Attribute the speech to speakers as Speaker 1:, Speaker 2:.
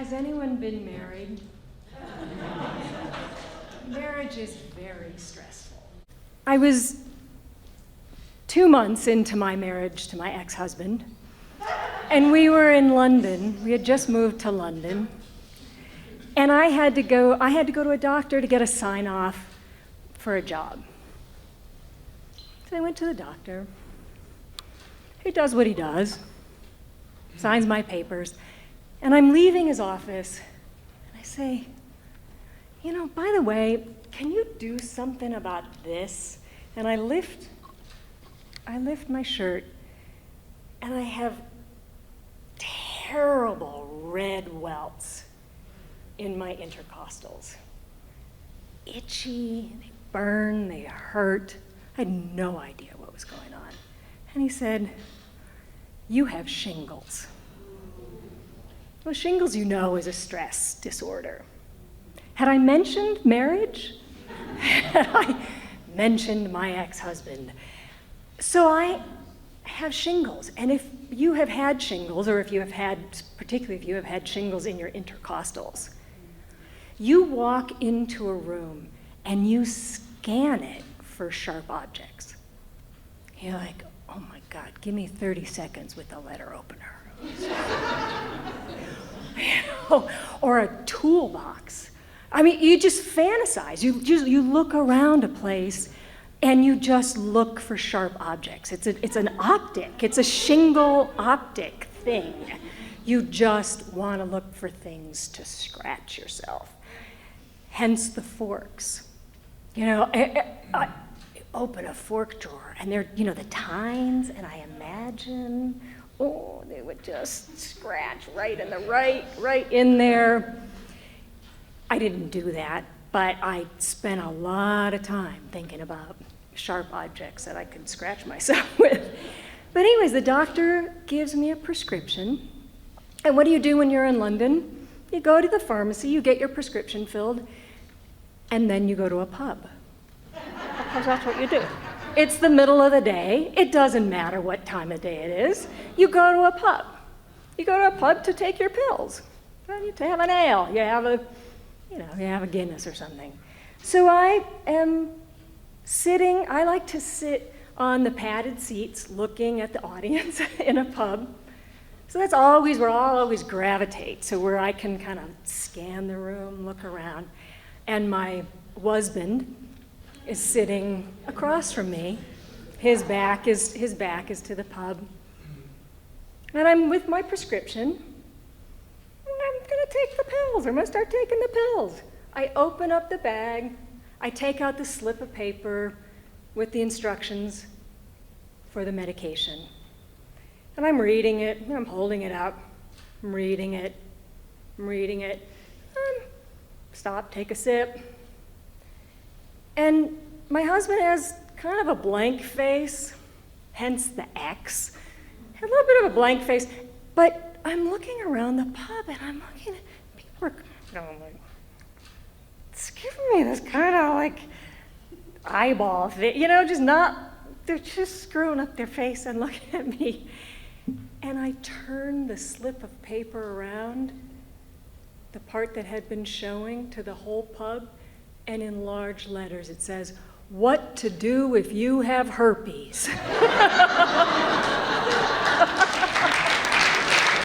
Speaker 1: Has anyone been married? Marriage is very stressful. I was 2 months into my marriage to my ex-husband, and we were in London. We had just moved to London, and I had to go to a doctor to get a sign-off for a job. So I went to the doctor. He does what he does, signs my papers, and I'm leaving his office, and I say, you know, by the way, can you do something about this? And I lift my shirt, and I have terrible red welts in my intercostals. Itchy, they burn, they hurt. I had no idea what was going on. And he said, you have shingles. Well, shingles, you know, is a stress disorder. Had I mentioned marriage? Had I mentioned my ex-husband? So I have shingles, and if you have had shingles, or if you have had, particularly if you have had shingles in your intercostals, you walk into a room and you scan it for sharp objects. You're like, oh my God, give me 30 seconds with the letter opener. You know, or a toolbox. I mean, you just fantasize. You look around a place and you just look for sharp objects. It's an optic. It's a shingle optic thing. You just want to look for things to scratch yourself. Hence the forks. You know, I open a fork drawer and they're, you know, the tines, and I imagine, oh, they would just scratch right in there. I didn't do that, but I spent a lot of time thinking about sharp objects that I could scratch myself with. But anyways, the doctor gives me a prescription. And what do you do when you're in London? You go to the pharmacy, you get your prescription filled, and then you go to a pub. Because that's what you do. It's the middle of the day. It doesn't matter what time of day it is. You go to a pub. You go to a pub to take your pills. To have an ale. You have a Guinness or something. So I am sitting, I like to sit on the padded seats looking at the audience in a pub. So that's always where I'll always gravitate, so where I can kind of scan the room, look around. And my husband is sitting across from me. His back is to the pub. And I'm with my prescription. I'm gonna take the pills. I'm gonna start taking the pills. I open up the bag. I take out the slip of paper with the instructions for the medication. And I'm reading it. I'm holding it up. I'm reading it. Stop, take a sip. And my husband has kind of a blank face, hence the X. A little bit of a blank face, but I'm looking around the pub and I'm looking at people are going like, it's giving me this kind of like eyeball thing, you know, they're just screwing up their face and looking at me. And I turned the slip of paper around, the part that had been showing to the whole pub, and in large letters it says, "What to do if you have herpes."